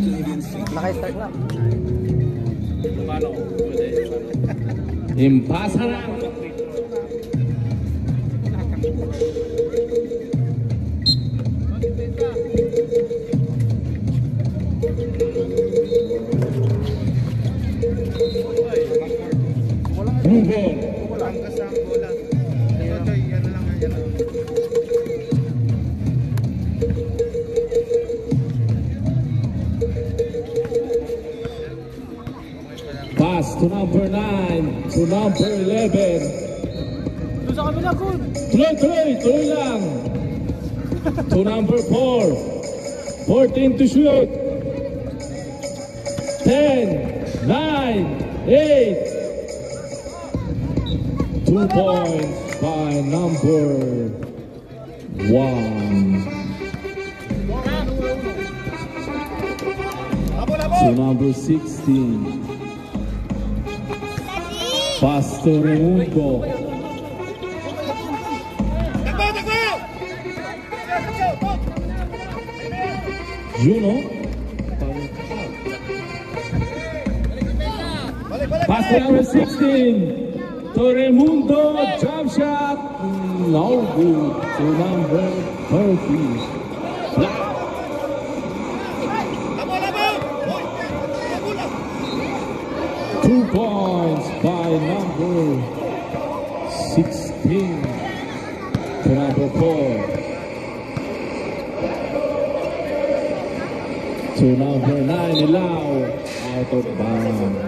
Naka-start na. Impasa na. Pass to number 9, to number 11. Doon sa kabila, good. Tuloy lang. To number 4, 14 to shoot. 10, 9, 8. 2 points by number 1. To number 16. Pass to Raimundo. Juno. Pass to number 16. To Raimundo. Jump shot. No good. To number 30. 2 points by number 16 to number 4. To number 9, Ilao, out of bounds.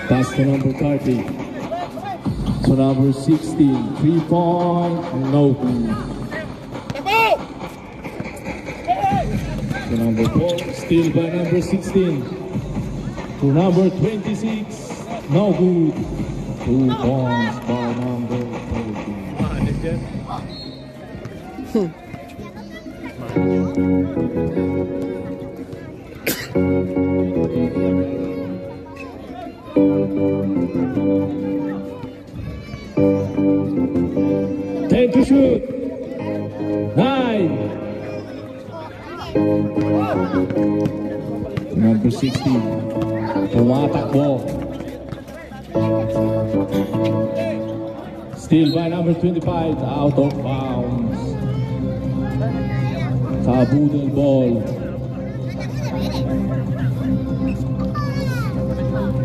Pass to number 30. To number 16, 3-point, no good. To number 4, still by number 16. To number 26, no good. 2 points by number 10 to shoot. 9. Number 16. Tumatakbo. Still by number 25. Out of bounds. Kabudel ball.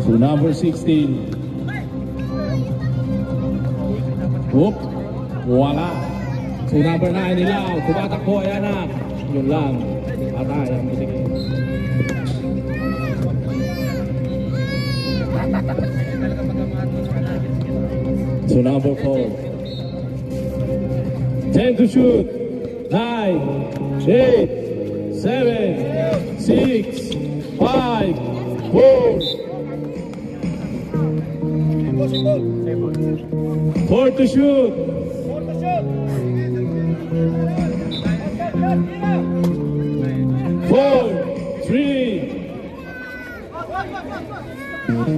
To number 16. Whoop. Wala. To number 9 Ilao. Tumatakbo. Ayan na. Yun lang. Atay ang binigay. So number 4. 10 to shoot. 9, 8, 7, 6, 5, 4. 4 to shoot. 4, 3.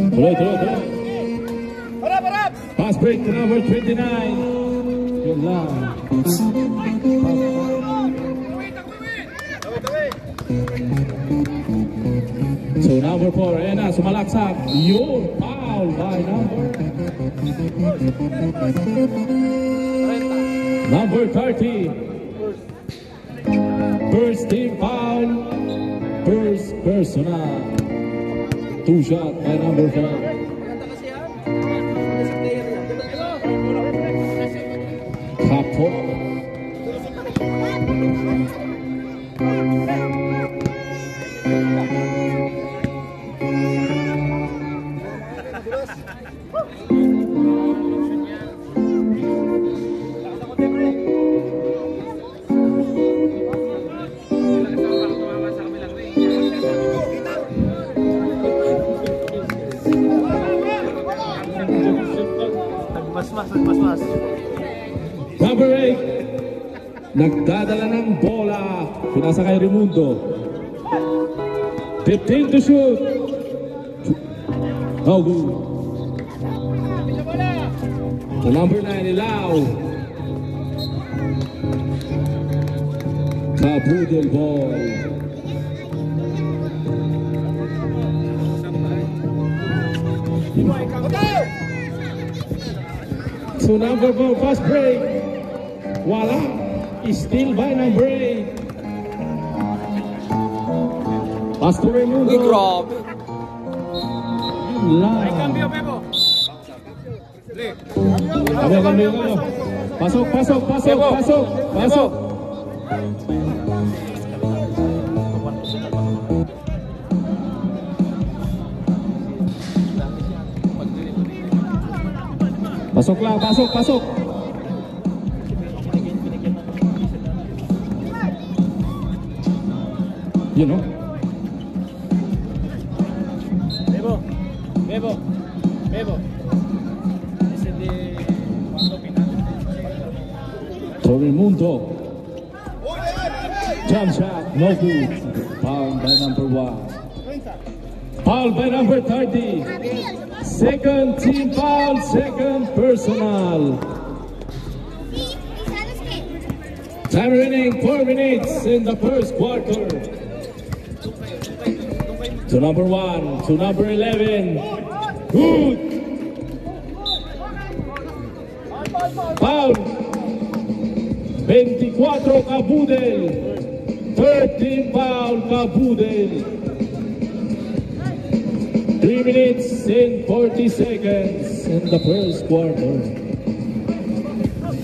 Tuloy. Pass break to number 29. Yun lang. So number 4, ayan na, sumalaksak. Yun, foul by number 30. First team foul. First personal. 2 shot by number 4. Kapo. Mas. Number 8. Nagdadala ng bola. Pinasa kay Raimundo. 15 to shoot. No good. The number 9 Ilao. Kabudel ball. So number 4, fast break. Wala. Still by number 8. Pass to Raimundo. Uy, grabe. Ay, cambio, Bebo. Cambio. Pasok. Pasok. You know? Bebo. Ese de cuando final. Raimundo. Jump shot, no good. Foul by number 1. Foul by number 30. Second team foul, second personal. Time remaining 4 minutes in the first quarter. To number 1, to number 11. Good. Foul. 24 Kabudel. 13 foul Kabudel. 3 minutes and 40 seconds in the first quarter.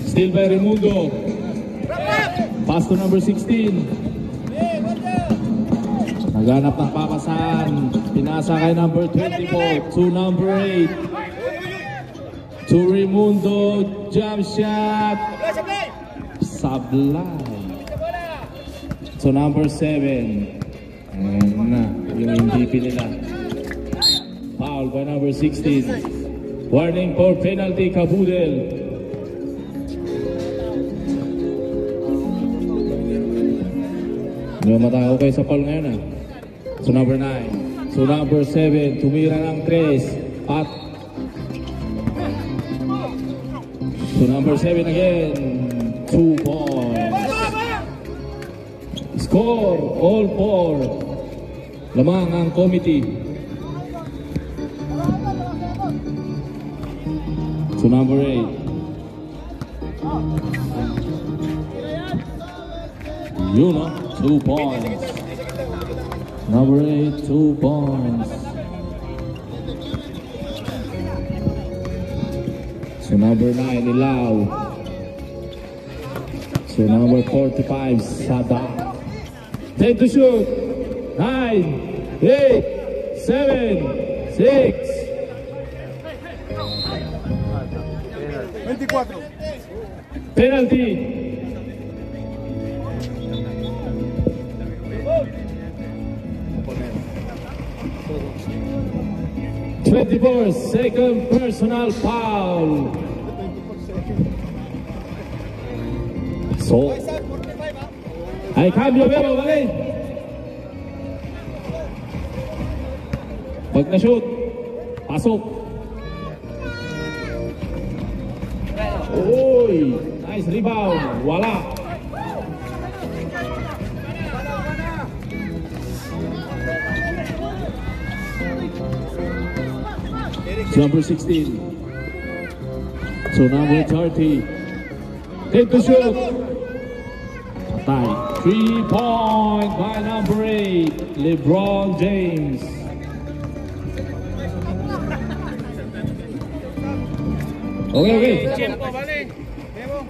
Still by Raimundo. Pass to number 16. Naghanap ng papasan. Pinasa kay number 24 to number 8. To Raimundo. Jump shot. Sablay. So number 7. Ayan na. Yung MVP nila. Foul by number 16. Warning for penalty Kabudel. Hindi matakaw kayo sa foul ngayon ah. So number 9. So number 7. Tumira ng 3. At so number 7 again. 2 points. Score all 4. Lamang ang committee. So number 8. You know, 2 points. Number 8, 2 points. So number 9, Ilaw. So number 45, Sada. 10 to shoot. 9, 8, 7, 6. 24. Penalty. Second personal foul. So, ay cambio pero bali. Pag na-shoot, pasok. Uy, nice rebound. Wala. Number 16. So number 30. Take the shoot. Tie. 3-point by number 8, LeBron James. Okay. Tiempo, vale. Bebo.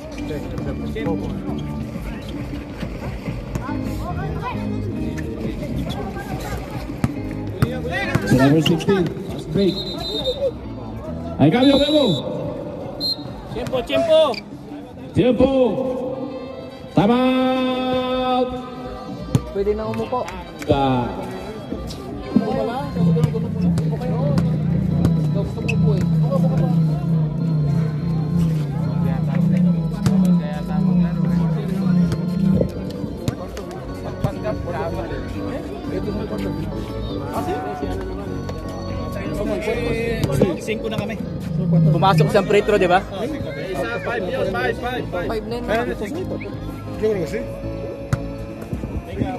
Tiempo. So number 16. That's great. Ay cambio, Bebo. Tiempo. Time out. Pwede na umupo. Wala. Upo kayo. Gusto mo upo eh. Cinco na kami. Pumasok sa free throw, di ba? 5 yun, 5. 5 na yun.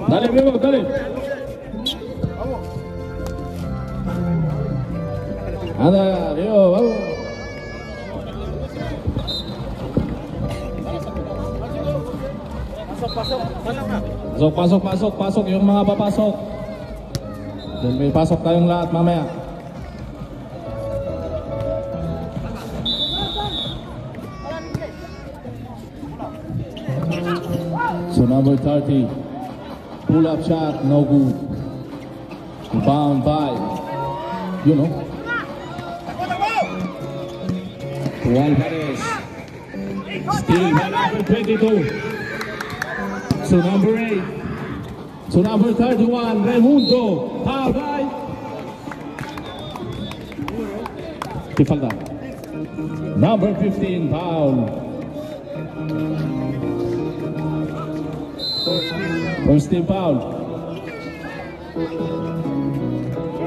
Dali, Bebo, dali. Anda, Bebo, vamos. Pasok yung mga papasok. Then may pasok tayong lahat mamaya. So number 30, pull up shot, no good. Bound by, Alvarez. Still by number 22. So number 8. So number 31, Raimundo. Foul by. Tifalda. Number 15, foul. First team foul.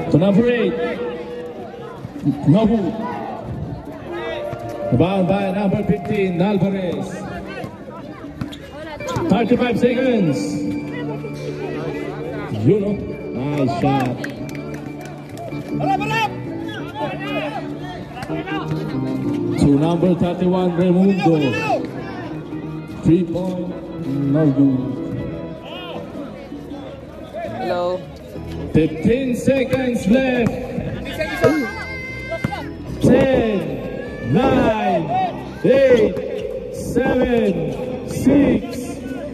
So number 8, Nobu. Bound by number 15, Alvarez. 35 seconds. Nice shot. To number 31, Raimundo. 3-point, no good. Hello. 15 seconds left. 10, 9, 8, 7, 6,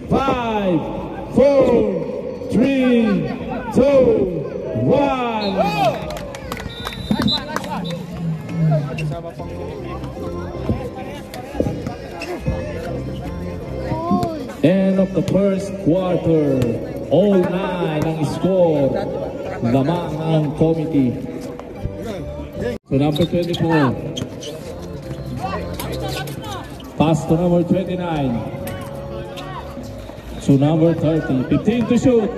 5, 4, 3, 2, 1. End of the first quarter. All 9 ang score. Lamang ang committee. So number 24. Pass to number 29. So number 30. 15 to shoot.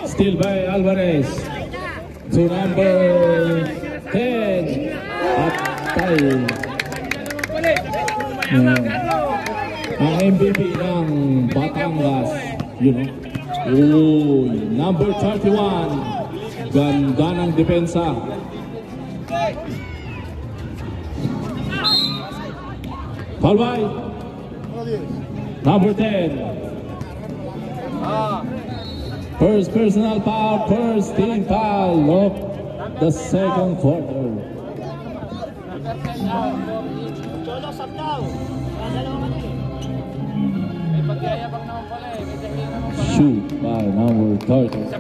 Still by Alvarez. So number 10. Atay. Ang MVP ng Batangas. Number 31. Ganda ng depensa. Foul by number 10. First personal foul, first team foul of the second quarter. Shoot by number 30.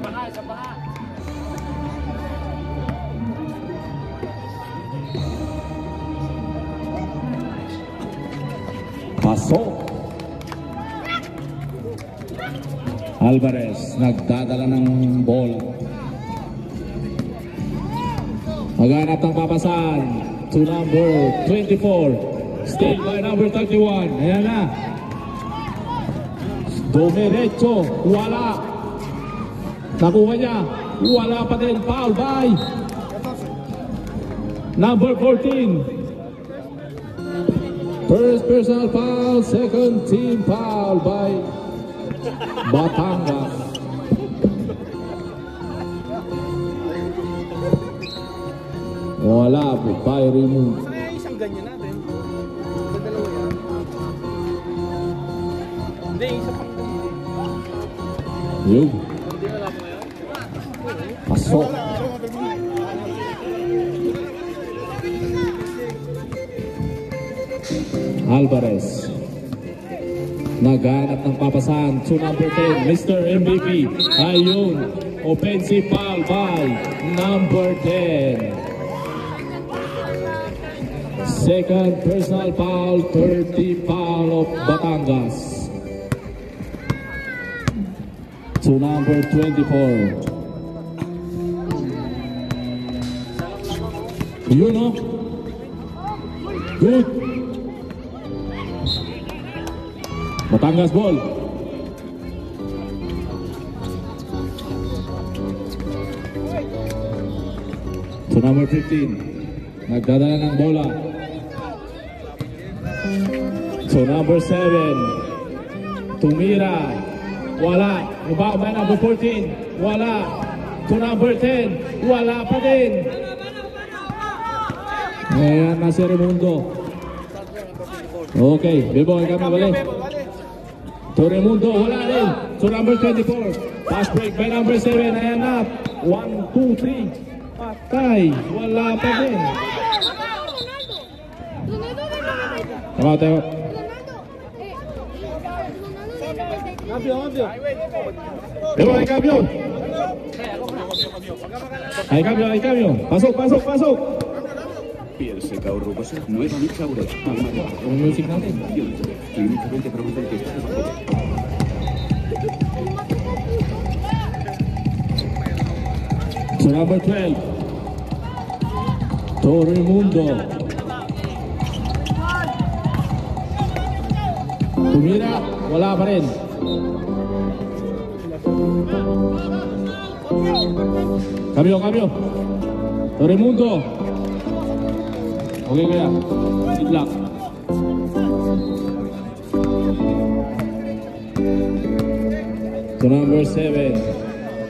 Pasok. Alvarez nagdadala ng bola. Maghanap ng papasan to number 24. Still by number 31. Ayan na. Dumiretso. Wala. Nakuha niya. Wala pa din. Foul by number 14. First personal foul, second team foul by Batangas. Wala po, by remove. Isang ganyan natin. Dalawa yan. Hindi, isa pang Yun. Pasok. Alvarez naghanap ng papasahan to number 10, Mr. MVP. Ayun, offensive foul by number 10. Second personal foul, 30 foul of Batangas to number 24. Good. Batangas ball. To number 15. Nagdadala ng bola. To number 7. Tumira. wala. Rebound by number 14, wala. To number 10, wala pa din. Ayan na si Raimundo. Okay, B-boy kami balik. To Raimundo, wala rin. To number 24, pass break by number 7, ayan na. 1, 2, 3, patay, wala pa din. Tama, tama. B-boy, cambio. Hay cambio. Pasok. Piel seca o rugosa, nueva Mix Aurora. Yung music natin. Clínicamente probable que está debajo. So number 12, to Raimundo. Tumira, wala pa rin. Cambio. To Raimundo. Okay kaya, sit lang. To number 7,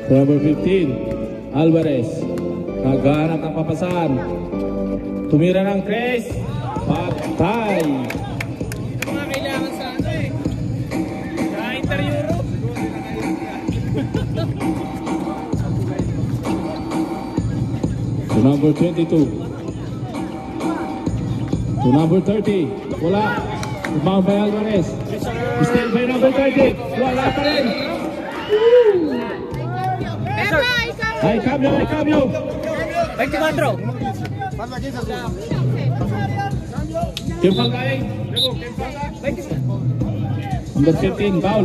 to number 15, Alvarez. Naghanap ng papasan. Tumira ng Chris. Patay. Mga kailangan sa ano eh. Sa inter-Europe. To number 22. To number 30. Wala. Rebound by Alvarez. Still by number 30. Wala pa rin. Ay, cambio. 24. Kim Pagay. Number 15, foul.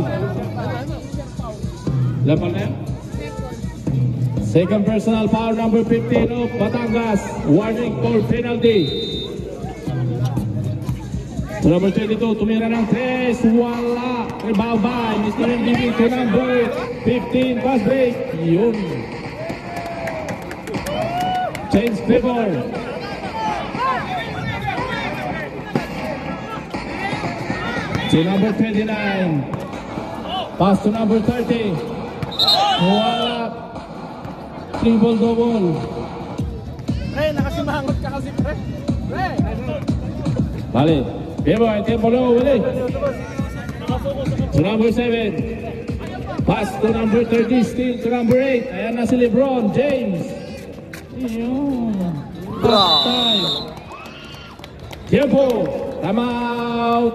Lapan na yan. Second personal foul, number 15 of Batangas. Warning for penalty. To number 22, tumira ng 3. Wala. Rebound by Mr. MDB to number 15. Pass break. Yun. Change favor. To number 29. Pass to number 30. Wala. Triple-double. Pre, nakasimangot ka kasi, pre. Pre! Vale. Tiempo luego, vale. To number 7. Pass to number 30. Still to number 8. Ayan na si LeBron James. Yun. Time. Tiempo. Time out.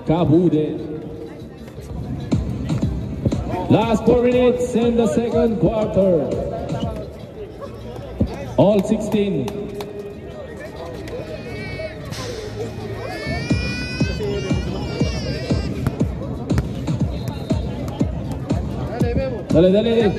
Kabude. Last 4 minutes in the second quarter. All 16. Dale. Dale.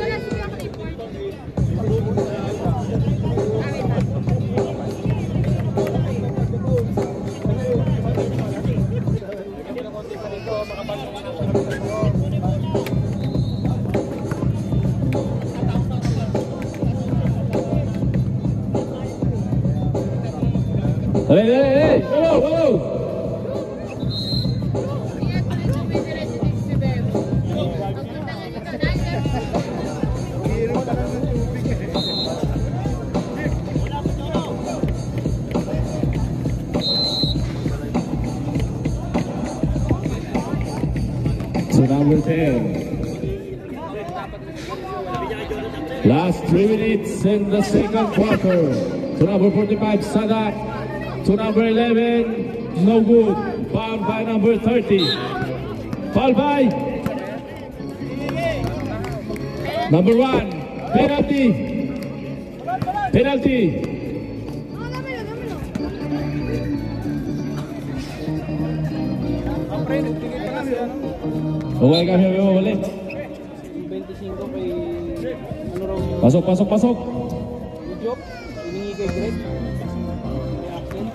Go. So number 10. Last 3 minutes in the second quarter. To number 45, Sadat. To number 11, no good. Foul by number 30. Foul by number 1. Penalty. Pre, nagbigay ka kasi ano. Okay kami balik. 25 kay... Ano raw yung... Pasok. Yung job? Hiningi kay Greg? May accent?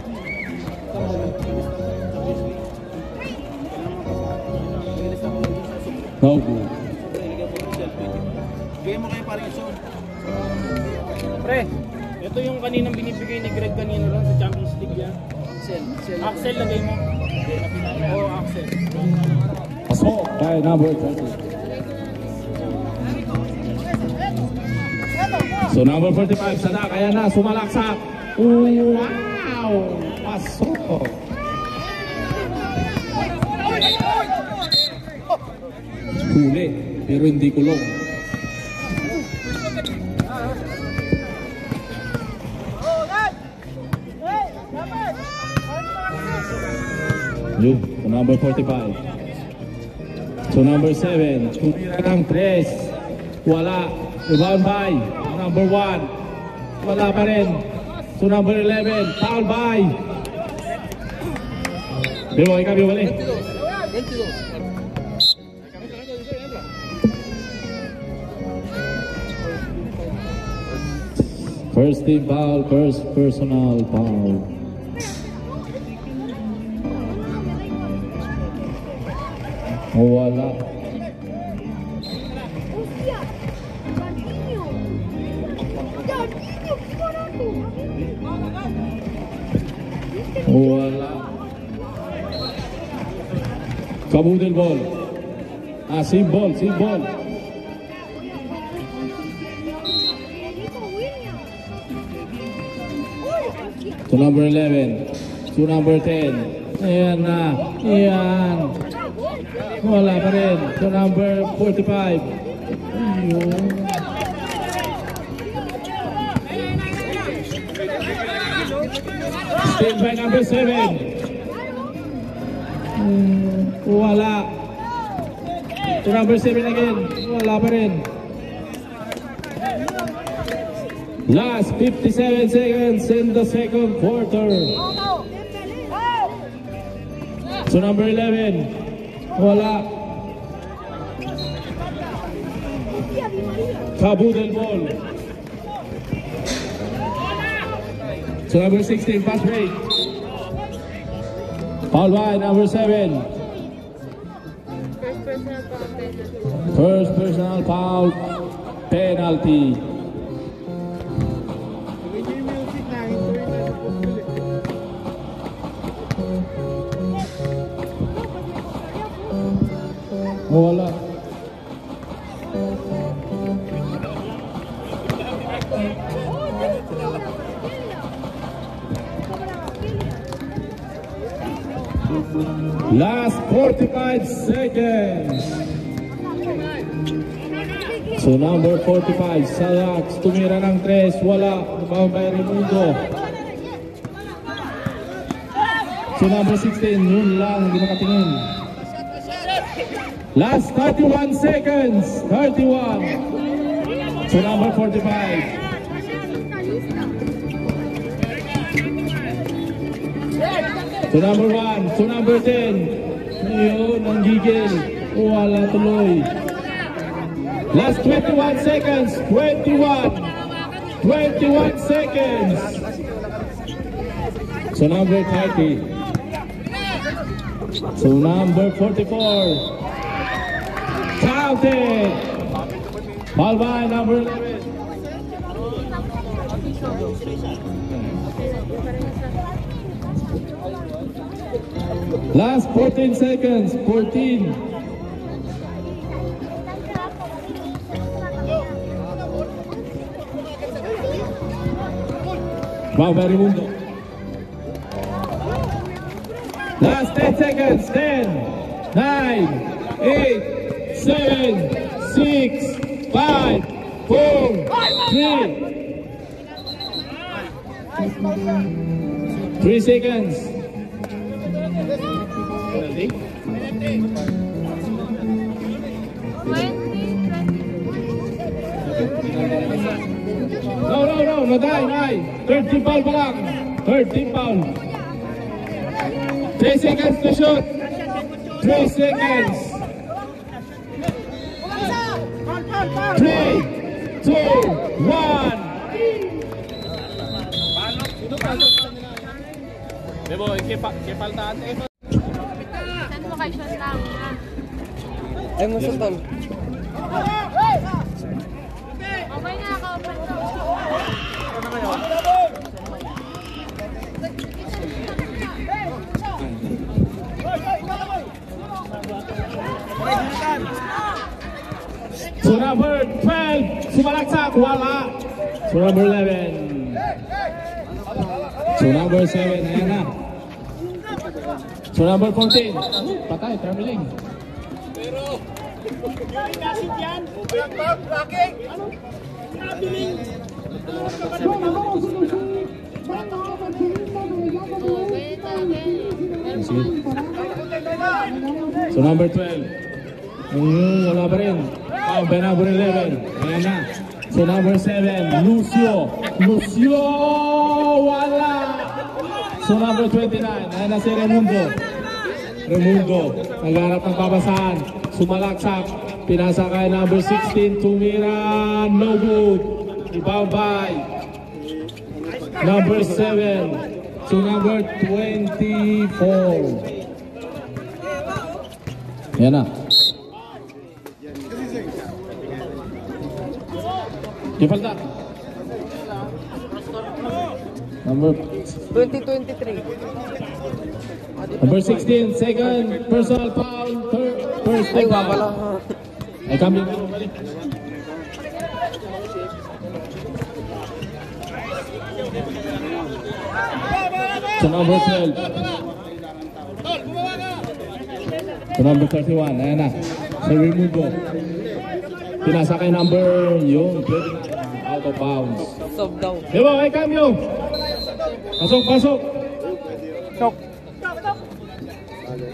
No good. Bigay mo kayo parang iso. Pre, ito yung kaninang binibigay ni Greg kanina lang sa Champions League yan. Axel lagay mo. Oo, Axel. Pasok by number 30. So number 45, Sadak, ayan na, sumalaksak. Wow! Pasok! Huli, pero hindi kulong. Yun, so number 45. So number 7, tumira ng 3. Wala. Rebound by number 1. Wala pa rin. So number 11, foul by. Bebo, ikaw balik. 22. First team foul, first personal foul. Wala. Wala. Kabudel ball. Sim ball. To number 11. To number 10. Ayan na. Ayan. Wala pa rin. To number 45. Ayun. Still by number 7. Wala. To number 7 again. Wala pa rin. Last 57 seconds in the second quarter. So number 11. Wala. Kabudel ball. So number 16, pass break. Foul by number 7. First personal foul, penalty. Wala. Last 45 seconds. So number 45, Salax, tumira ng 3, wala. Rebound by Raimundo. So number 16, yun lang, hindi makatingin. Last 31 seconds, 31. So number 45. To number 1, to number 10. Ayun, ang gigil. Wala tuloy. Last 21 seconds. 21 seconds. So number 30. So number 44. Counted. Foul by number 11. Last 14 seconds. 14. Wow, very mundo. Last 10 seconds. 10, 9, 8, 7, 6, 5, 4, 3. 3 seconds. No, die. 13 foul pa lang. 13 foul. 3 seconds to shoot. 3 seconds. 3, 2, 1. Bebo, ikipaltaan. Saan mo kay shot lang? Ay, masundan. Okay na, kaupan to. Ano kayo? So number 12, sumalaksak, wala. So number 11. So number 7, ayan na. So number 14. Patay, traveling. So number 12. Wala pa rin. By number 11. Ayan na. So number 7, Lucio. Lucio! Wala! So number 29, ayan na si Raimundo. Raimundo, nagharap ng pabasahan. Sumalaksak. Pinasa kay number 16, tumira. No good. Rebound by number 7. So number 24. Ayan na. Kipalda. Number 2023. Number 16, second personal foul, first Ay, take wala. foul. Ay, kami. So number 12. So number 31, ayan na. Sa Raimundo. Pinasa kay number yung out of bounds. Sob daw. Diba, ay cambio. Pasok, pasok. Sok.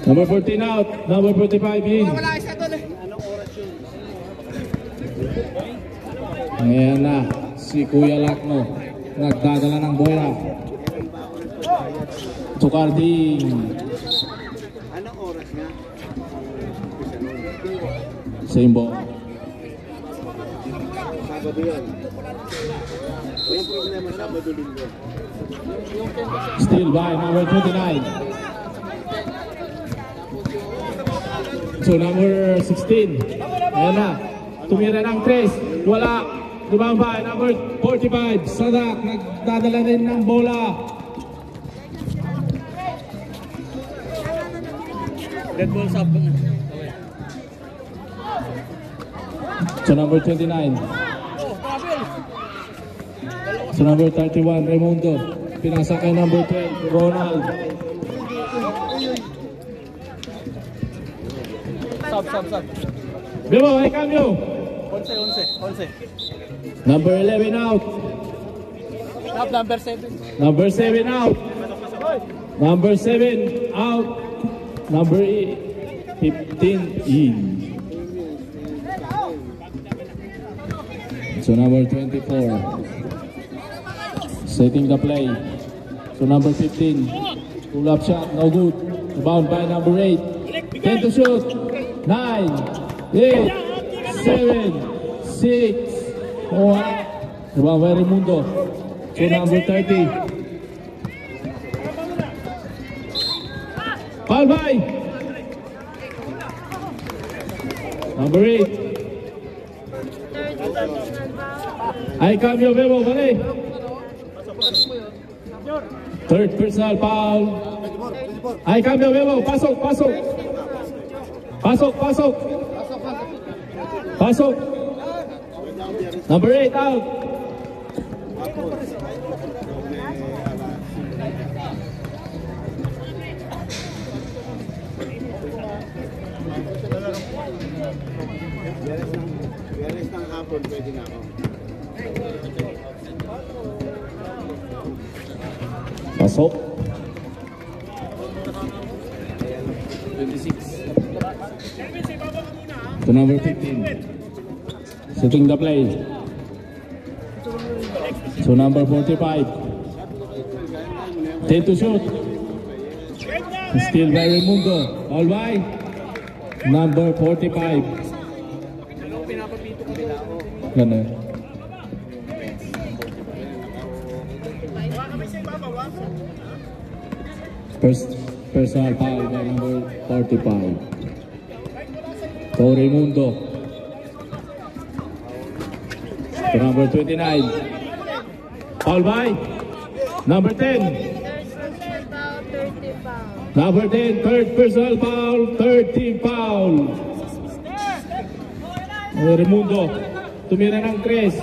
Number 14 out, number 45 in. Ayan na, si Kuya Lakno. Nagdadala ng bola. Tukarding. Anong oras nga? Same ball. Sabado yan. Walang problema, Sabado linggo. Still by number 29. So number 16. Ayan na. Tumira ng 3. Wala. Rebound by number 45. Sadak. Nagdadala rin ng bola. Red Bull sub. So number 29. So number 31. Raimundo. Pinasa kay number 12. Ronald. Sub. Bebo, ay cambio. 11. Number 11 out. Top number 7. Number 7 out. Number 7 out. Number 15 in. So number 24. Setting the play. So number 15. Pull up shot, no good. Rebound by number 8. 10 to shoot. 9, 8, 7, 6, 5. Rebound by Raimundo. So number 30. Foul by number 8. Ay cambio, Bebo, vale. Third personal foul. Ay cambio, Bebo, pasok. Pasok. Number 8 out. Yaris ng hapon, pwede na ako. Pasok. 26. To number 15. Setting the play. So number 45. 10 to shoot. Still by Raimundo. All by number 45. Ganun. First personal foul by number 45. To Raimundo. To number 29. Foul by number 10. Number 10, third personal foul, 30 foul. Raimundo, tumira ng Chris.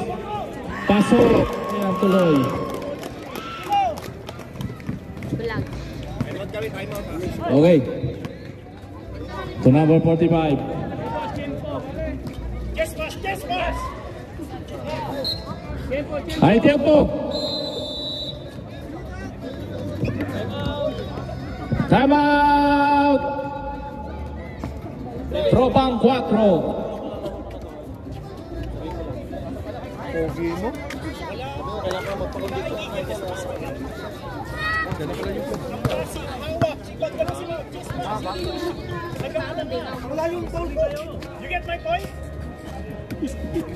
Pasok. magtuloy. Vlog. Okay. To number 45. Just pass! Ay, tiempo! Time out! Tropang 4. Pogi mo. Kailangan magpakondito. You get my point?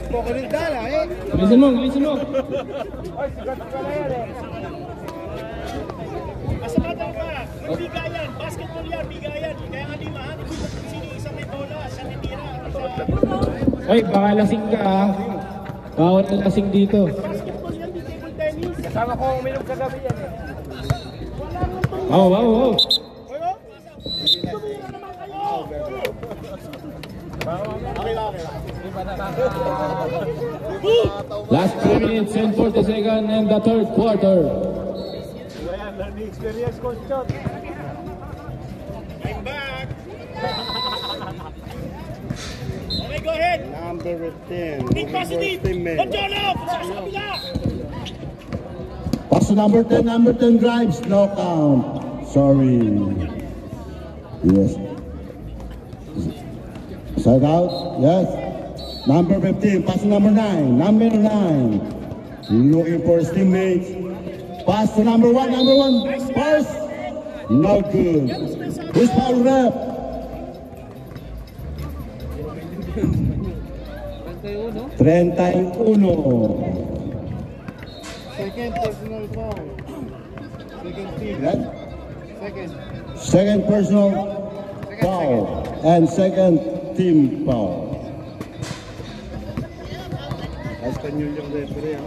Pogi rin dala eh. Listen mo, listen mo. Asa batang ka? May bigayan. Basketball yan, bigayan. Kaya nga di mahan. Sino isang may bola, siya titira. Ay, baka lasing ka ah. Bawal na lasing dito. Basketball yan, di table tennis. Kasama ko uminom kagabi yan eh. Oh, oh, oh. Tumira naman kayo! Last 3 minutes and 40 seconds in the third quarter. Learning experience, Coach Chot. I'm back! Okay, go ahead! Number 10. Think positive! Control! Sa kabila! Pass to number 10 drives, no count. Sorry. Yes. Side out, yes. Number 15, pass to number 9. Number 9. Looking for his teammates. Pass to number 1, pass. No good. Who's foul rep? Treinta-uno. Second personal foul. Second team. Yes. Second. Second personal foul and second team foul. Espanyol yung referee.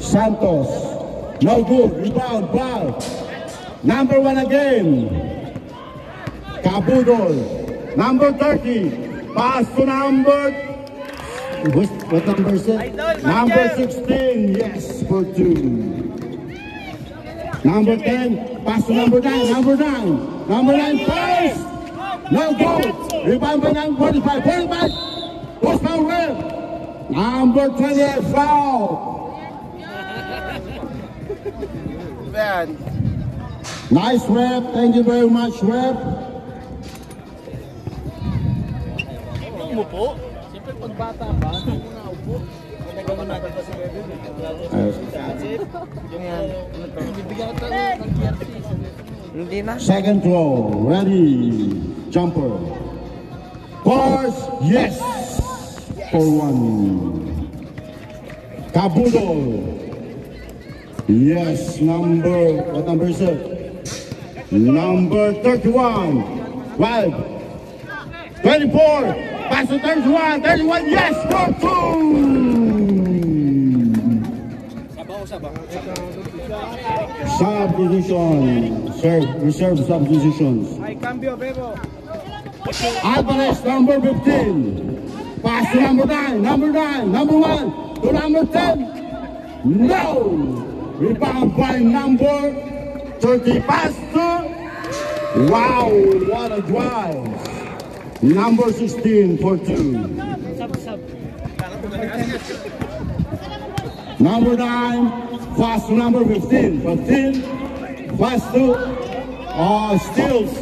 Santos, no good, rebound, foul. Number 1 again. Cabudol, number 30, pass to number, what number is it? Number 16, yes, for 2. Number 10, pass to number 9, number 9, pass, no good, rebound by number 45, who's foul red? Number 28, foul. Man. Nice rep, thank you very much, rep. Umupo? Siyempre pag bata pa, hindi mo na upo. Nagawin natin pa si Bebe. Yung bibigyan ko ng GRT. Hindi na. Second throw, ready, jumper. Force, yes, for 1. Cabudol, yes, what number is it? Number 31, 12, 24, pass to 31, yes, for 2. Subdivision, reserve subdivisions. Ay, cambio, Bebo. Alvarez, number 15. Pass to number 9, number 1 to number 10. No! Rebound by number 30. Pass to. Wow, what a drive. Number 16 for 2. Number 9, pass to number 15. 15, pass to. Steals.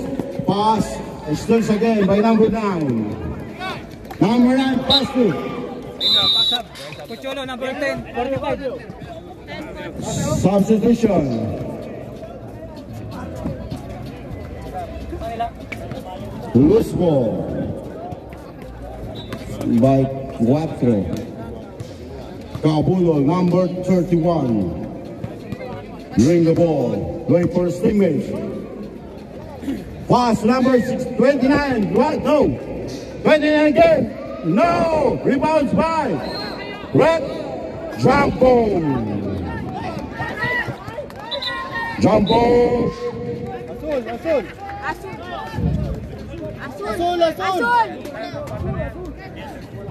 Pass. Steals again by number 9. Number 9, pass to. Pucholo, number 10. 45. Substitution. Loose ball by 4. Cabudol, number 31. Bring the ball. Wait for his teammates. Pass number 29. What? No. 29 again. No. Rebounds by Red. Jumbo. Jumbo. Azul.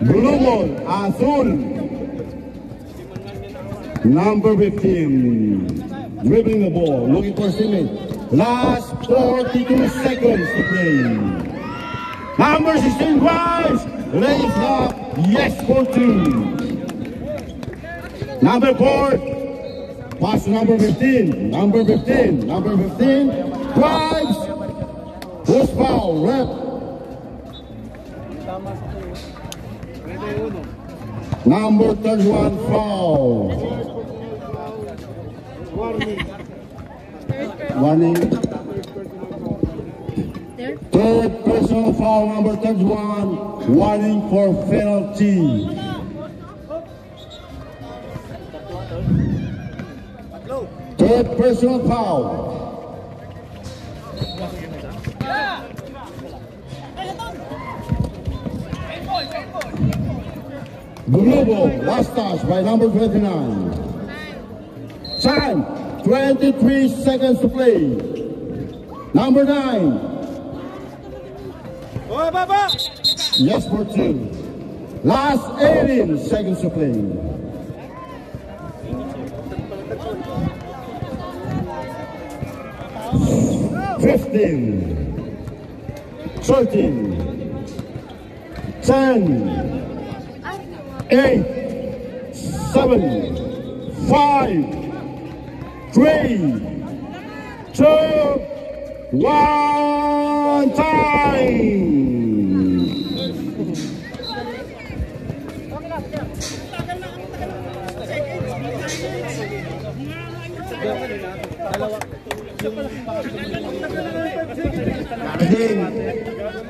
Blue ball. Azul. Number 15, dribbling the ball, looking for Simmons. Last 42 seconds to play. Number 16 drives, lays up, yes for 2. Number 4, pass to number 15, number 15 drives, who's foul, rep. Number 31 foul. Warning. Third personal foul, number 31. Warning for penalty. Third personal foul. Global, last touch by number 29. Time, 23 seconds to play. Number 9. Yes for 2. Last 18 seconds to play. Fifteen, 13, 10, 8, 7, 5, 3, 2, 1, time!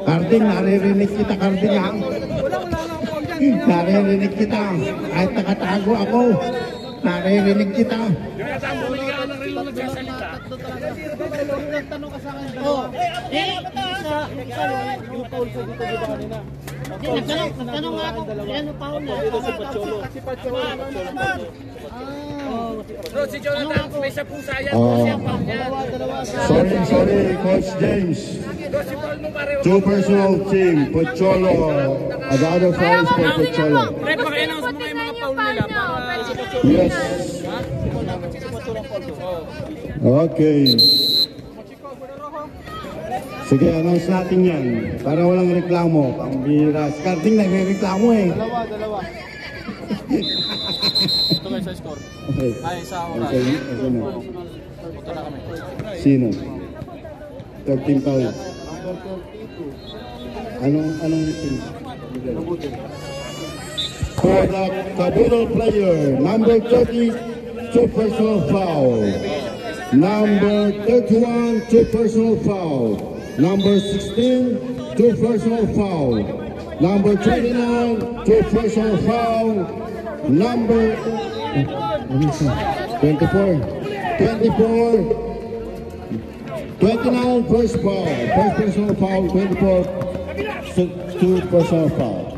Carding, naririnig kita, Carding, ha? Naririnig kita. Kahit nakatago ako, naririnig kita. Nagtanong nga ako, ano pa ako na? Si Pacholo. Si Jonathan, may isa pong sayang. Sorry, Coach James. Two personal team, Pocholo. The other foul is for Pocholo. Pre, paki-announce mo nga yung mga foul nila para... Yes. Okay. Sige, announce natin yan. Para walang reklamo. Pambira. Carding nagre-reklamo eh. Dalawa. Ito guys sa score. Okay. Ay, sa oras. Okay. Punta na kami. Sino? 13 foul. Anong team? For the Kabudal player, number 30, 2 personal foul. Number 31, 2 personal foul. Number 16, 2 personal foul. Number 29, 2 personal foul. Number 24, 29 first foul. First personal foul, 24, 2 personal foul.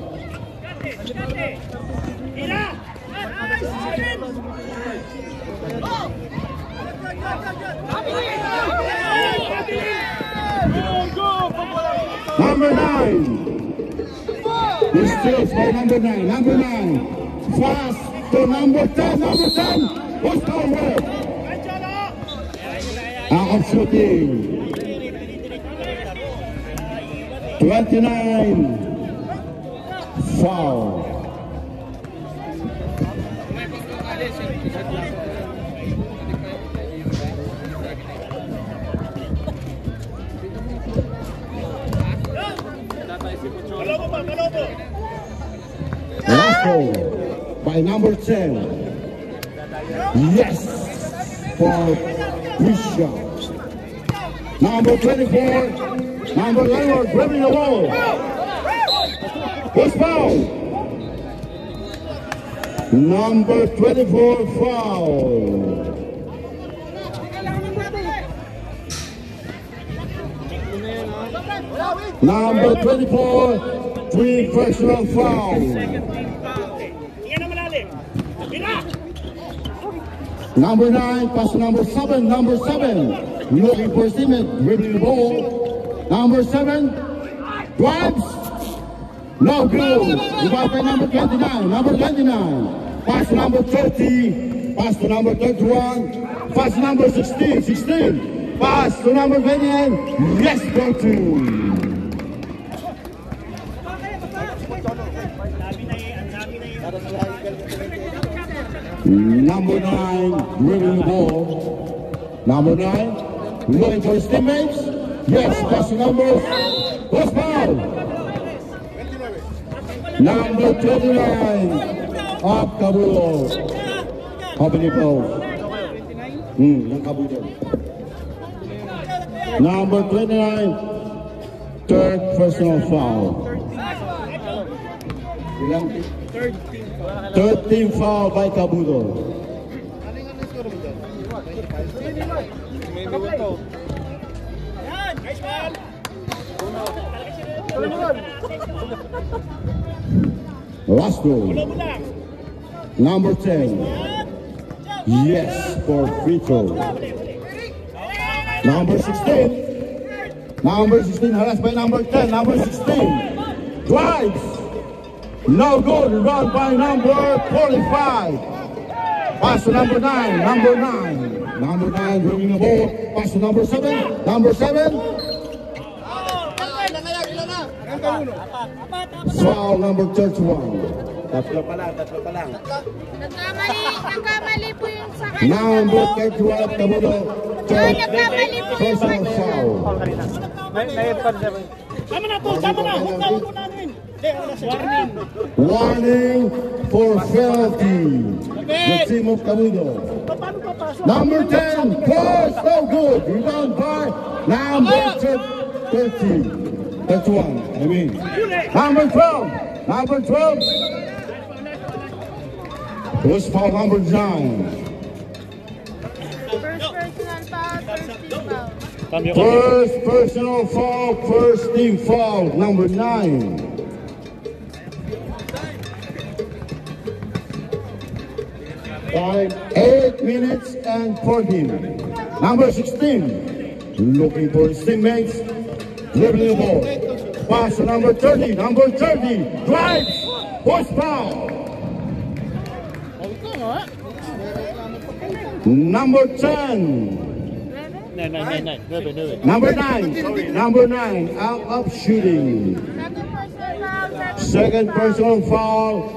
Number 9. This steals by number 9. Number 9. Fast to number 10. Number 10. What's the work? Out of shooting. 29. Foul. Last goal by number 10. Yes, for Prisha. Number 24, number 11, dribbling the ball. What's foul? Number 24 foul. Number 24, 3 personal foul. Number 9, pass to number 7. Number 7, looking for Simmons, dribbling the ball. Number 7, drives. No good. Rebound by number 29. Number 29, pass to number 30. pass to number 31, pass to number 16, pass to number 29, yes, for 2. Number 9, winning the ball. Number 9, looking for his teammates. Yes, pass to number, what's foul? Number 29, of Cabudo. How many fouls? Yung Cabudo. Number 29, third personal foul. 13 foul by Cabudo. Last goal. Number 10. Yes, for free throw. Number 16. Number 16 harassed by number 10. Number 16. Drives. No good. Run by number 45. Pass to number 9. Number 9. Number 9 bringing the ball. Pass to number 7. Number 7. Foul number 31. Tatlo pa lang. Nagkamali po yung sa kanya. Number 31, Cabudo. Nagkamali po yung Personal foul. Tama na to, tama na. Huwag na namin. Warning for penalty. The team of Cabudo. Number 10, pass, no good. Rebound by number 30. 31, I mean. Number 12. Number 12. Who's foul number 9? First personal foul, First team foul, number 9. Time 8 minutes and 14. Number 16, looking for his teammates, dribbling the ball. Pass to number 30, number 30, drives, push foul. Number 10. Number 9, out of shooting. Second personal foul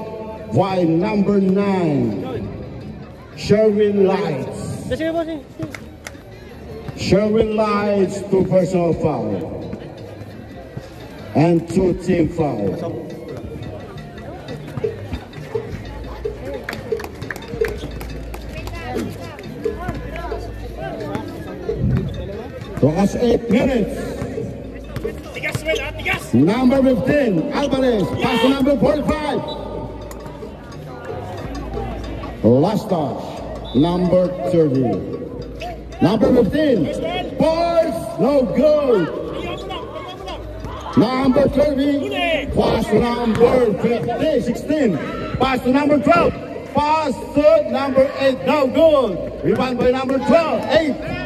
by number 9. Sherwin Lights. Sherwin Lights, 2 personal foul. And 2 team fouls. Last 8 minutes. Number 15, Alvarez. Pass to number 45. Last touch, number 30. Number 15, boys, no good. Number 30, pass to number 15, 16. Pass to number 12. Pass to number 8, no good. Rebound by number 12, 8.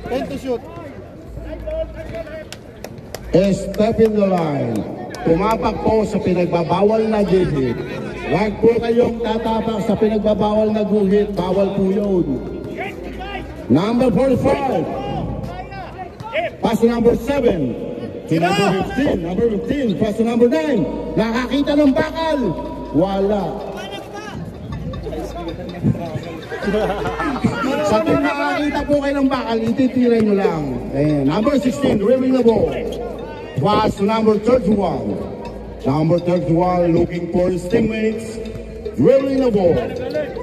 10 to shoot. Step in the line. Tumapak po sa pinagbabawal na guhit. Huwag po kayong tatapak sa pinagbabawal na guhit. Bawal po yun. Number 45. Pass to number 7. To number 15. Number 15. Pass to number 9. Nakakita ng bakal. Wala. Sa kung nakakita po kayo ng bakal, ititira nyo lang. Ayan. Number 16, dribbling the ball. Pass to number 31. Number 31 looking for his teammates. Dribbling the ball.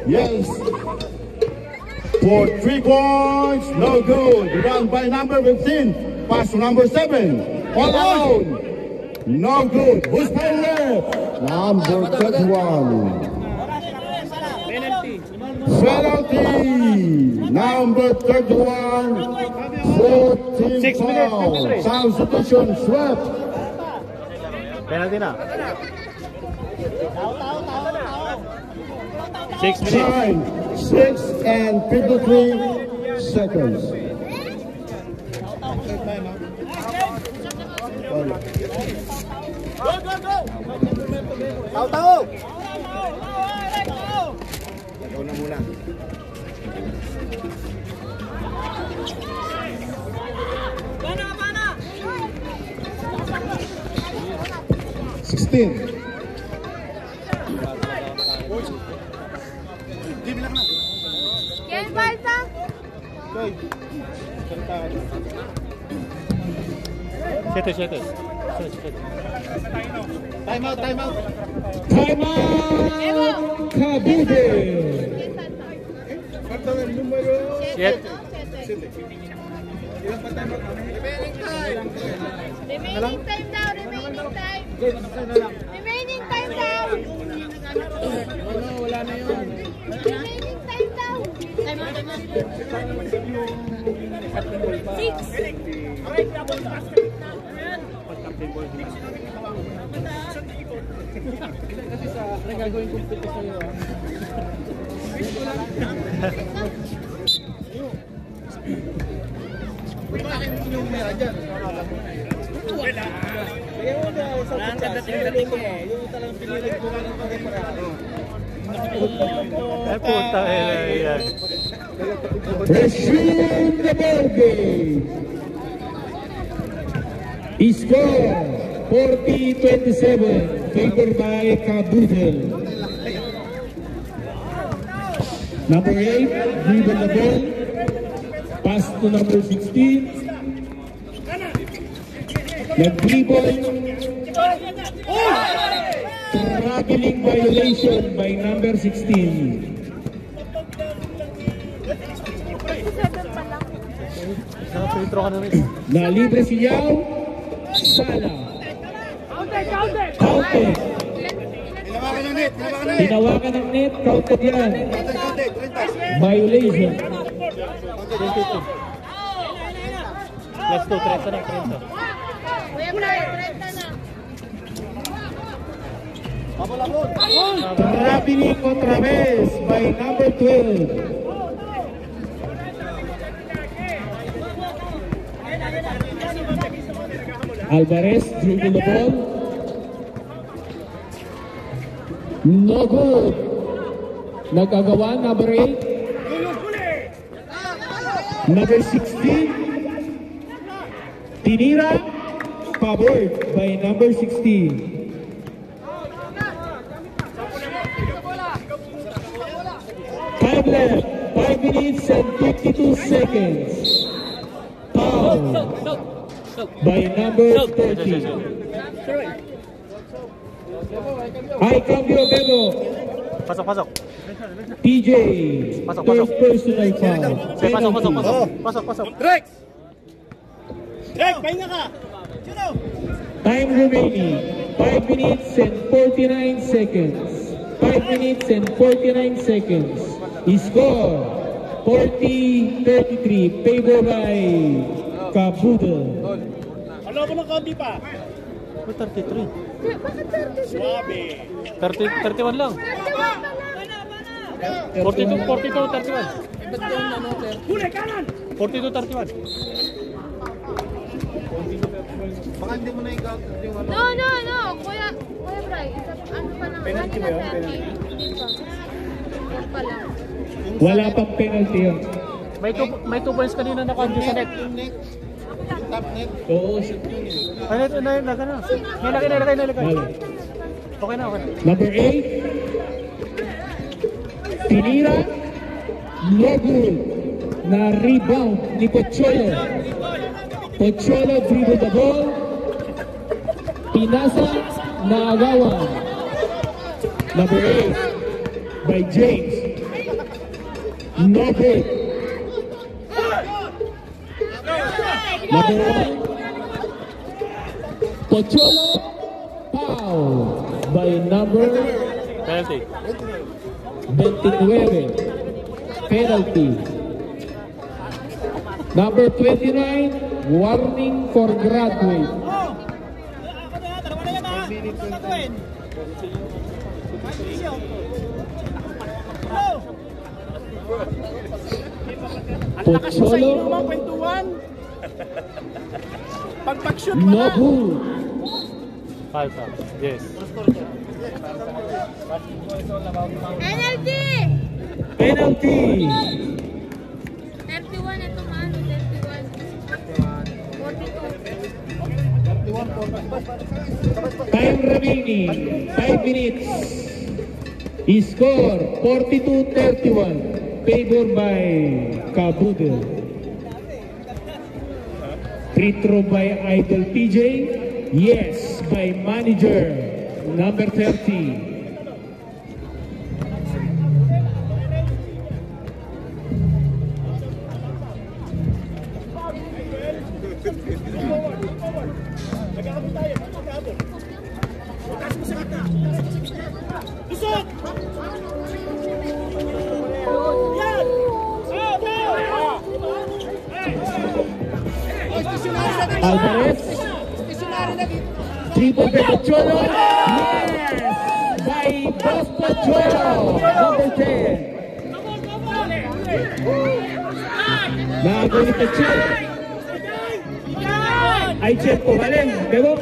Yes. For 3 points, no good. Rebound by number 15. Pass to number 7. All out. No good. Who's playing there? Number 31. Penalty, number 31, 14 foul. Substitution, swept. Penalty na. 6 minutes. 6 and 53 seconds. Go! Tao! 16. Ken Balta? Time out, Cavite. Remaining time daw, remaining time. Remaining time daw. Wala na yun. Remaining time daw. Six. Kasi sa nagagawin kong pito sa'yo ah. Ang dating ko eh. Yung talagang pinilig ko lang pag-iparado. Ay puta yan. Resume the ball game. Score 40-27, favored by Caboodle. Number 8, dribble the ball. Pass to number 16. Nag-dribble. Traveling violation by number 16. Nakapintro ka na rin. Na libre si Yao. Sala. Counted. Tinawakan ng net. Counted yan. Violation. Let's go, 30 na, 30. Kuya Brian, 30 na. Traveling otra vez by number 12. Alvarez dribble the ball. No good. Nagagawa number 8. Number 16. Tinira. Favored by number 16. 5 left. 5 minutes and 52 seconds. Foul by number 30. Ay cambio Bebo. Pasok, pasok. TJ. Pasok, Third pasok. personal foul. Pasok, pasok, pasok. Pasok, pasok. Rex! Rex, pahinga ka! Sino? Time remaining 5 minutes and 49 seconds. 5 minutes and 49 seconds. Score 40-33. Favor by Caboodle. Ano ko ng konti pa? May 33. Bakit 30? Swabe! 31 lang. 42, 31. Huli, kanan! 42, 31. Baka hindi mo na ikaw yung ano. No. Kuya Bray, ano pa lang? Penalty ba yun? Penalty? Hindi pa. Huwag pa lang. Wala pang penalty yun. May 2 points kanina na kanjo sa net. Top net. Oo. Ay, nilagay na. Nilagay. Wala. Okay na, okay na. Number 8. Tinira. No good. Na rebound ni Pocholo. Pocholo dribble the ball. Pinasa na agawan. Number 8 by James. No good. Number 1. Pocholo. Foul by number Penalty. 29. Penalty. Number 29. Warning for graduate. Nakasyo Pocholo. mga kwentuhan. Pag-shoot mo No na. good. Falta. Yes. Penalty! Penalty. 31 ito man, 31. 42. 31-42. Time remaining, 5 minutes. Score 42-31. Favored by Kabudel. Free throw by Idol PJ. Yes, by manager number 30. Alvarez. 3 point by Pachuelo. Yes! By Boss Pachuelo. Number 10. Nagawa ni Pachuelo. Ay, check po. Balen. Bebo.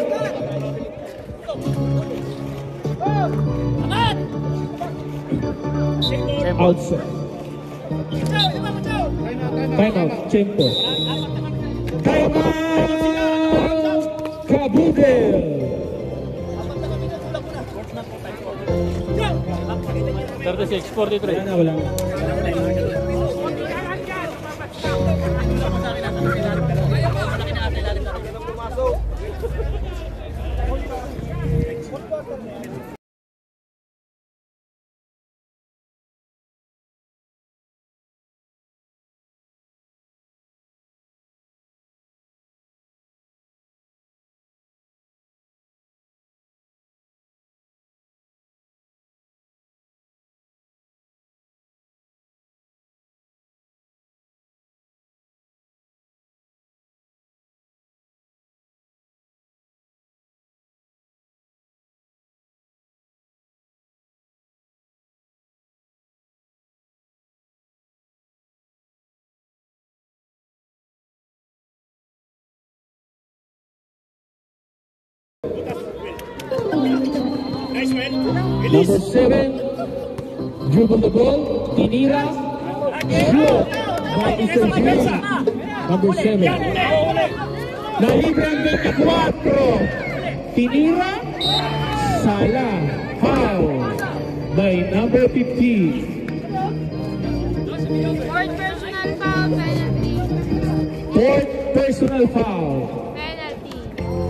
Outside. Time out. Tempo. Time out. Kabudel. $36, 43. Wala. Number 7, dribble the ball, tinira, shoot by Isabel. Number 7. Nalibre ang 24, tinira, sala, foul by number 15. Fourth personal foul, penalty. Fourth personal foul,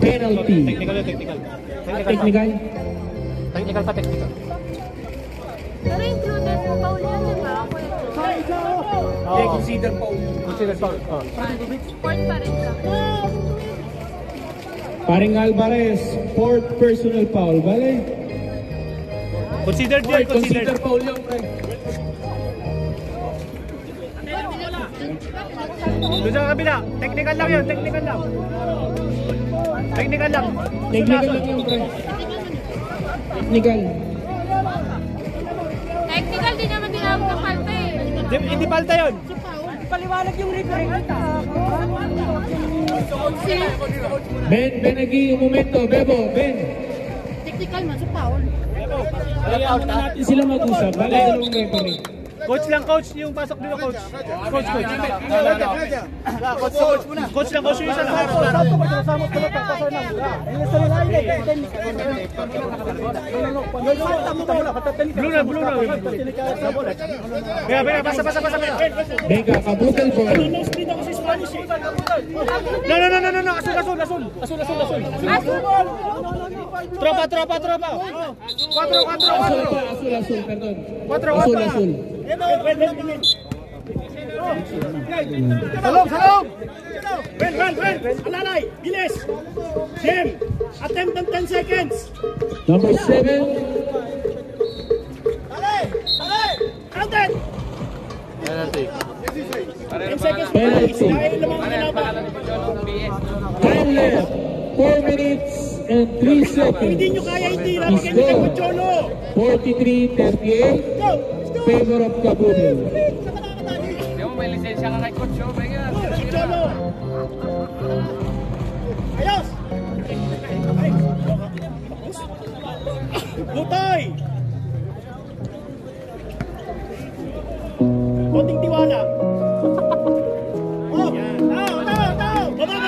penalty. Technical. Technical pa, technical. Pero included yung foul yan, di ba? Okay, consider foul. Consider foul. Fourth pa rin siya. Paring Alvarez, fourth personal foul, bale? Consider din, consider foul yung pre. Doon sa kabila, technical lang yun, technical lang. Technical lang. Technical lang yung pre. Technical. Technical, di naman tinawag ng palta eh. Hindi palta yun. Paliwanag yung referee. Ben, Benagi, yung momento, Bebo, Ben. Technical man, sa foul. Kaya muna natin sila mag-usap, bale dalawang referee. Coach lang, coach, yung pasok dito, coach. Coach. Coach lang, coach yung isa lang. Blue na. Kaya, pasa. Benga, Kabudel ball. No. Asul. Tropa. 4. Azul, perdón. 4. Azul. Salong! Ben! Alalay! Bilis! Jim! Attempt ng 10 seconds! Number 7. Counted! 10 seconds Penalty. dahil lamang kalaban. Time left, 4 minutes and 3 seconds. Hindi nyo kaya itira, bigyan nyo kay Pocholo! 43-38, favor of Kabudel. May lisensya ka kay Coach, Pocholo! Ayos! Lutay! Konting tiwala. Tao! Baba!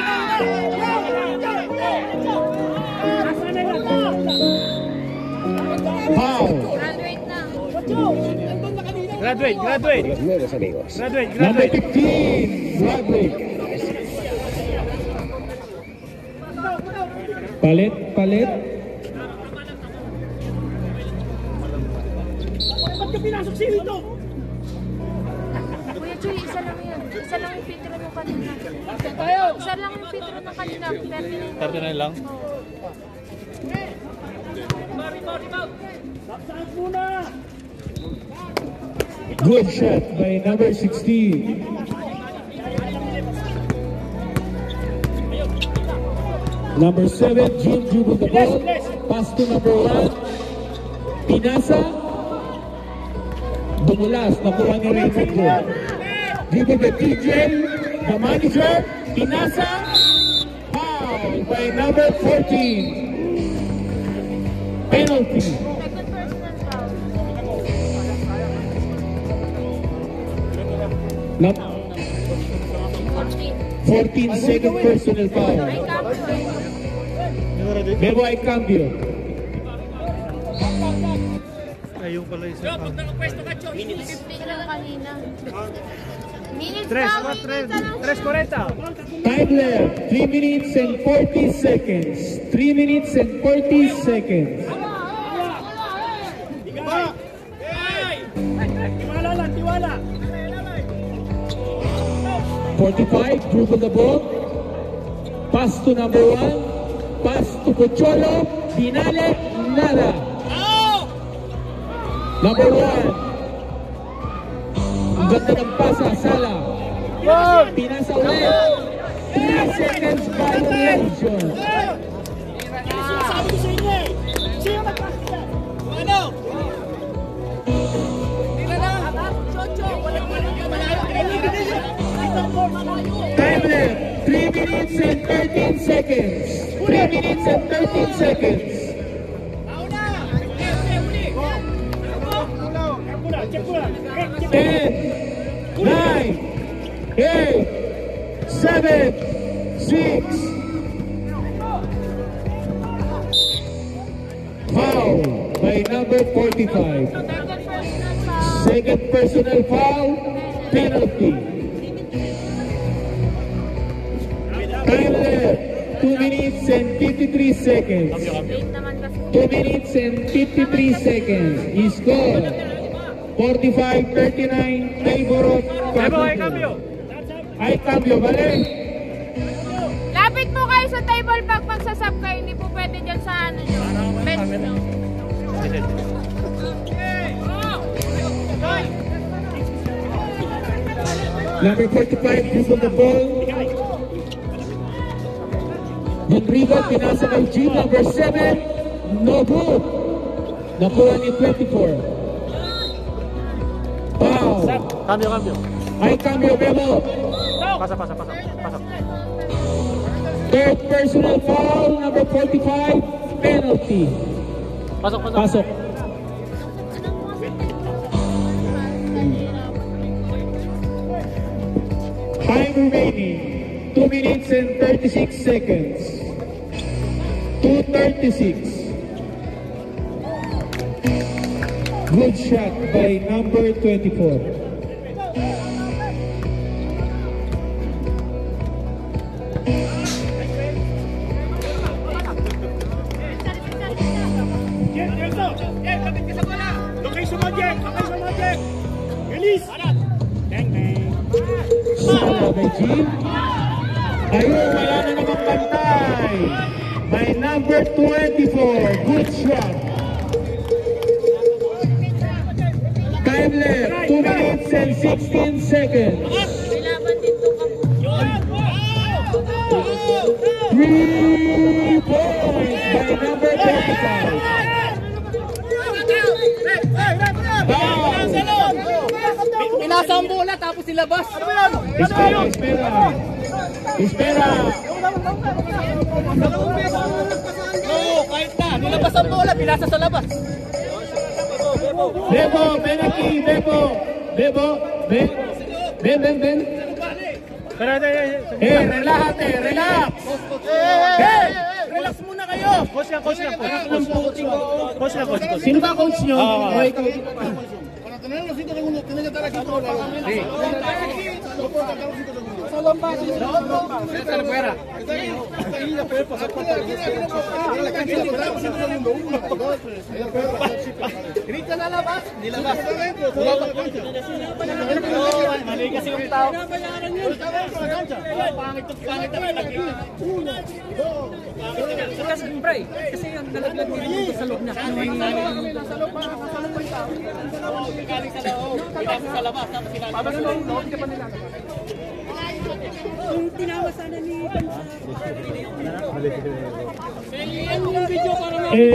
Graduate. Los nuevos amigos. Number 15, Bradley. Palit. Ba't ka pinasok si Hito? Kuya Chuy, isa lang yan. Isa lang yung pitro nung kanina. Isa lang yung pitro nung kanina. 39 lang? Saan muna? Good shot by number 16. Number 7, Jim dribbled the ball. Pass to number 1. Pinasa. Dumulas. Nakuha ni Raymond Joe. Dribbled the DJ. The manager. Pinasa. Foul by number 14. Penalty. Second personal foul. Not 14 second personal foul. Bebo ay cambio. Ayun pala isa pa. 15 lang kanina. Minutes 3:40. Time left, 3 minutes and 40 seconds. 3 minutes and 40 seconds. Tiwala. 45, dribble the ball. Pass to number 1. Pass to Pocholo. Binale, nada. Number 1. Ang ganda ng pasa, Sala. Pinasa ulit. 3 seconds violation. Sabi ko sa inyo eh. Sino nagpasok yan? Ano? Time left, 3 minutes and 13 seconds. 3 minutes and 13 seconds. Check mo lang. 10, 9, 8, 7, 6. Foul by number 45. Second personal foul, penalty. Time left, 2 minutes and 53 seconds. 2 minutes and 53 seconds. Score 45-39, favor of Cavite. Ay cambio, vale? Lapit mo kayo sa table pag magsasab kayo. Hindi po pwede dyan sa ano nyo. Bench nyo. Number 45, dribble the ball. Rodrigo, pinasa kay G. Number 7, no good. Nakuha ni 24. Foul. Cambio. Ay cambio, Memo. Pasa. Third personal foul, number 45, penalty. Pasok. Time remaining, 2 minutes and 36 seconds. 2:36. Good shot by number 24. Location mo, Jack. Release. Sala by G. Ayun, wala na namang pantay. By number 24. Good shot. Time left, 2 minutes and 16 seconds. 3 points by number 25. Pinasa ang bola tapos nilabas. Espera. Oo, kahit na. Nilabas ang bola, pinasa sa labas. Bebo, ven aquí, Bebo. Ven. Relájate, relax. Relax muna kayo. Coach lang. Sino ba coach nyo? Ah. O ikaw? Para tener los 5 segundos, tiene que Grita na labas. Nilabas. Mali kasi yung tao. Kasi pre, kasi yung nalaglag dito sa loob niya. Nasa loob para masalong pa yung tao. Galing sa loob. Pinasok sa labas. Tapos loob ka pa nila. Kung tinawa sana ni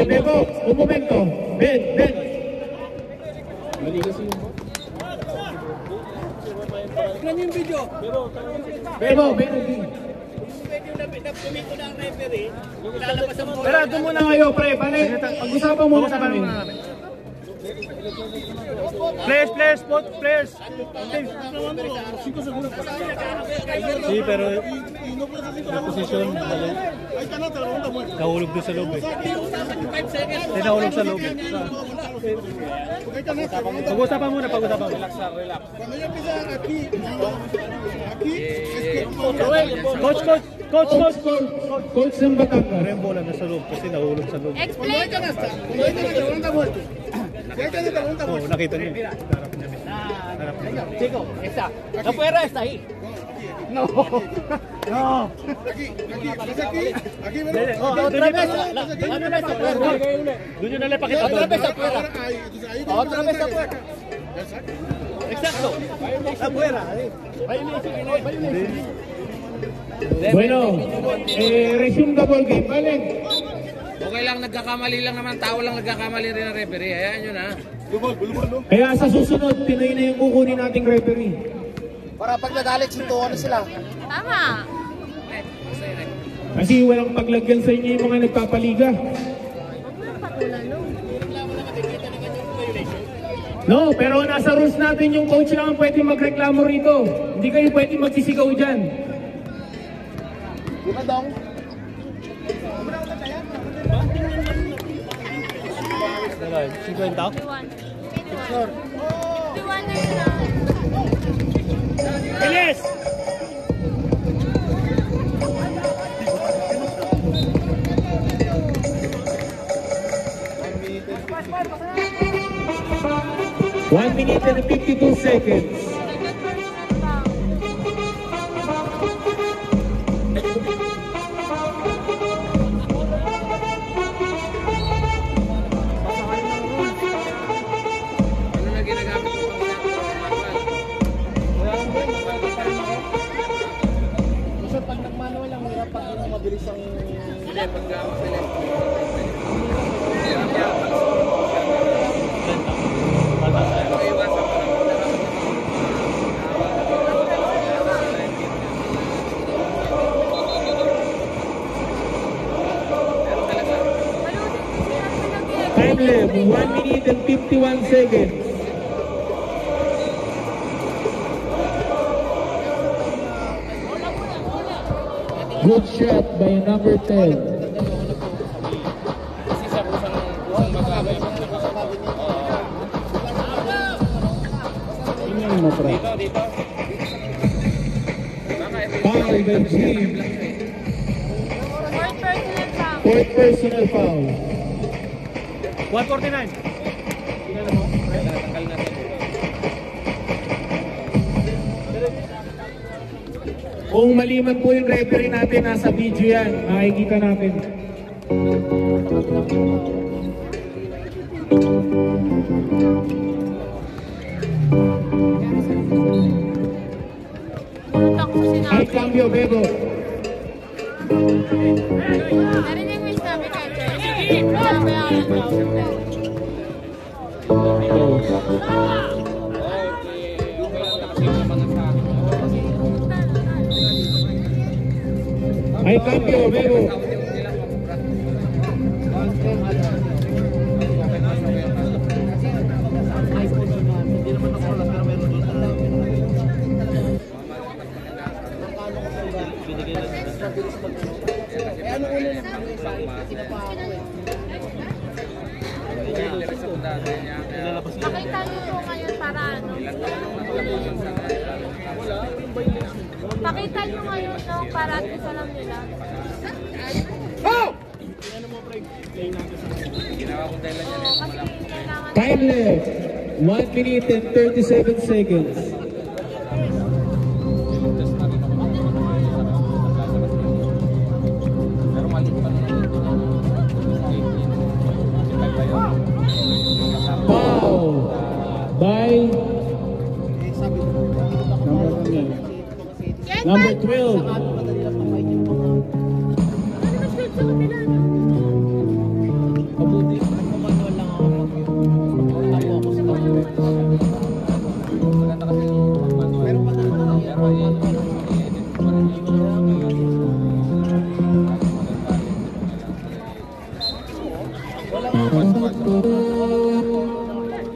Bebo, un momento. Ven. Mali kasi yung Ganyan yung video. Bebo. Pero doon muna kayo, pre. Pag-usapan muna sa kami. Players, players. Sí, pero la posición nahulog doon sa loob eh. Hindi nahulog sa loob eh. Pag-usapan muna. Relax. Coach ng Batangas. Pero yung bola nasa loob kasi nahulog sa loob. Explain. Oo, nakita niyo. Chico, esta. No fuera está ahí. No. Otra vez. Doon yun nalang pakita. Otra vez afuera. Otra vez afuera. Exacto. Afuera. Bueno, resume the ball game. Balik. Okay lang, nagkakamali lang naman. Tao lang nagkakamali rin ang referee. Hayaan nyo na. Kaya sa susunod, Pinoy na yung kukunin nating referee. Para pag nagalit, sintuhan na sila. Tama. Kasi walang paglagyan sa inyo yung mga nagpapaliga. No, pero nasa rules natin yung coach lang ang pwede magreklamo rito. Hindi kayo pwede magsisigaw dyan. Di ba dong? Dalawa, 50? 21 na sila. Bilis! One minute and 52 seconds. Time left, 1 minute and 51 seconds. Good shot by number 10. Foul by Jim. Fourth personal foul. 149. Kung maliman po yung referee natin, nasa video yan. Makikita natin. Ay, cambio, Bebo. Narinig mo yung sabi ka, Ay, cambio, Bebo. Pakita nyo po ngayon para ano. Pakita nyo ngayon, no? Para at least alam nila. Time left. 1 minute and 37 seconds. Foul by number 12.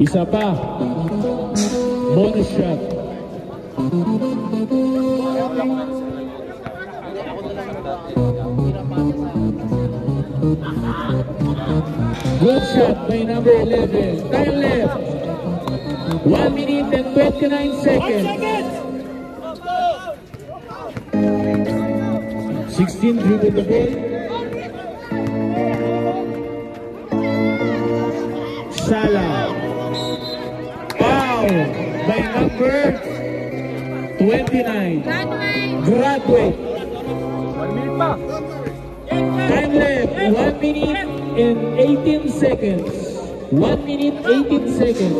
Isa pa. Bonus shot. Good shot by number 11. Time left. 1 minute and 29 seconds. 16 dribble the ball. Salah. Foul by number 29. Graduate. 1 minute pa. Time left. 1 minute and 18 seconds. 1 minute 18 seconds.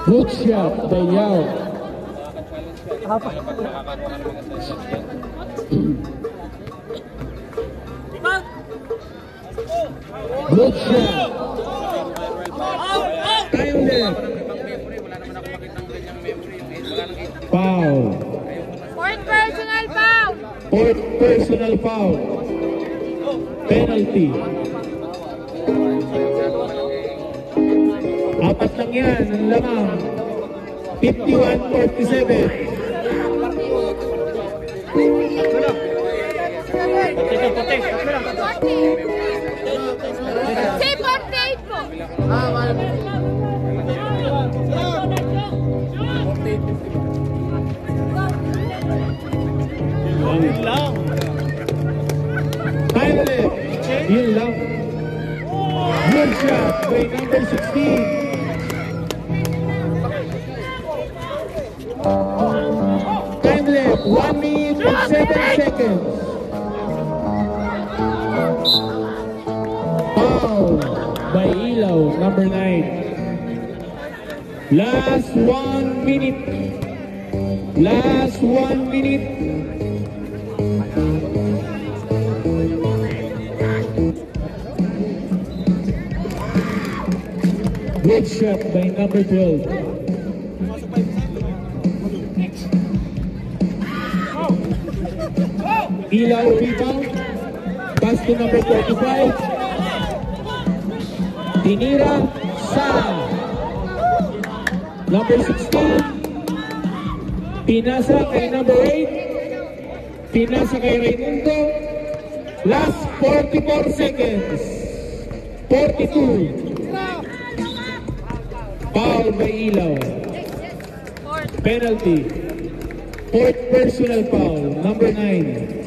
Good shot by Yao. Good shot. Time left. Foul. Fourth personal foul. Fourth personal foul. Penalty. Apat lang yan, ang lamang. 51-47. Say 48 po. Time left. Yun lang. Good shot by number 16. Time left, 1 minute and 7 seconds. Foul by Ilaw, number 9. Last 1 minute. Last 1 minute. Good shot by number 12. Ilaw rebound. Pass to number 45. Tinira. Salah. Number 16. Pinasa kay number 8. Pinasa kay Raimundo. Last 44 seconds. 42. Foul by Ilaw. Penalty. Fourth personal foul. Number 9.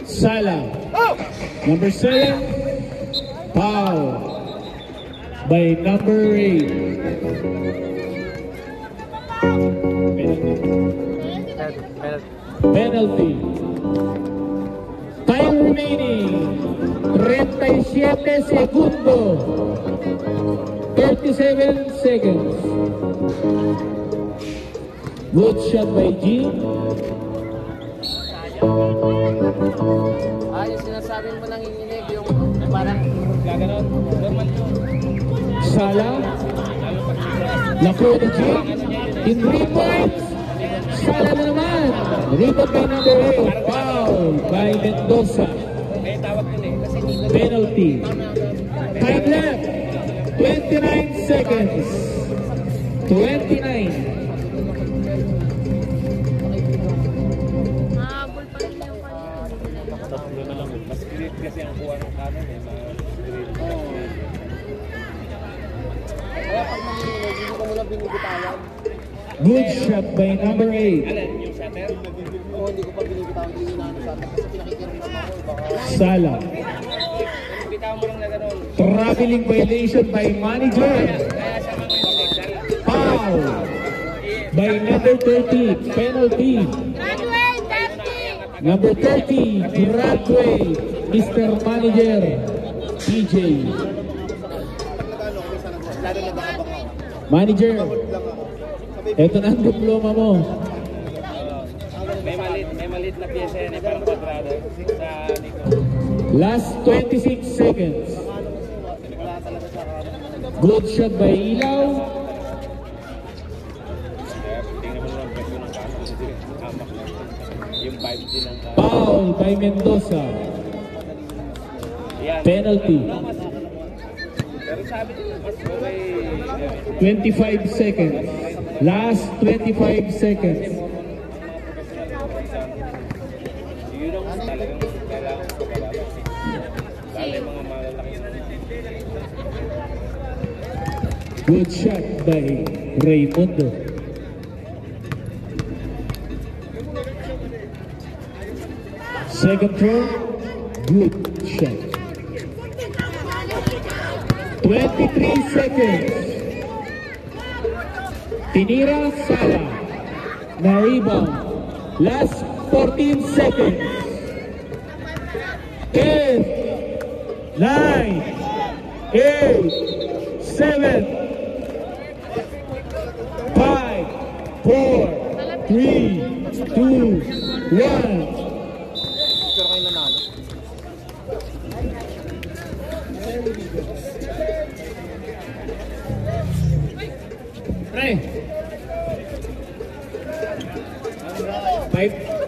Salah. Number 7. Foul by number 8. Penalty. Time remaining. 37 segundos. 37 seconds. Good shot by G. Yung sinasabi mo nang inginig yung parang gaganon. Normal yun. Salah. Lafro to G. In 3 points. Sala na naman. Rebound by number 8. Foul by Mendoza. May tawag dun eh. Kasi Penalty. Time left. 29 seconds. 29. Mahabol pa rin yung kanina. tatlo na lang. Mas grade kasi ang kuha ng kanan eh. Mas grade. Kaya pag nanginginig, hindi ko muna binibitawan. Good shot by number 8. Alin? Yung shutter? Oo, hindi ko pa binibitawan. Hindi na sa atin. Kasi pinakikiram naman ako. Baka Sala. Bitaw mo lang na gano'n. Traveling violation by manager. Kaya siya mga hindi. Foul by number 30. Penalty. Graduate, Dusty! Number 30. Graduate. Mr. Manager. PJ. lalo nag-aabang ako. Manager. Lang ako. Ito na ang diploma mo. May malit na pyesa yan eh, parang kwadrado sa Nico. Last 26 seconds. Good shot by Ilaw. Kaya tingnan mo lang presyo ng kanan kasi hamak na yung 5 din ang kanan. Foul by Mendoza. Yan. Penalty. Pero sabi nila mas okay. 25 seconds. Last 25 seconds. Yun ang talagang kailangan ko pagkakala. Lalo yung mga malalaki na Good shot by Raymundo. Second throw. Good shot. 23 seconds. Tinira Sala. Na rebound. Last 14 seconds. 10, 9, 8, 7, 5, 4, 3, 2, 1. Pero kayo nanalo. Pre. 5.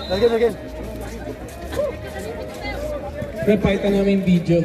Lagyan. Pre, pakita namin video.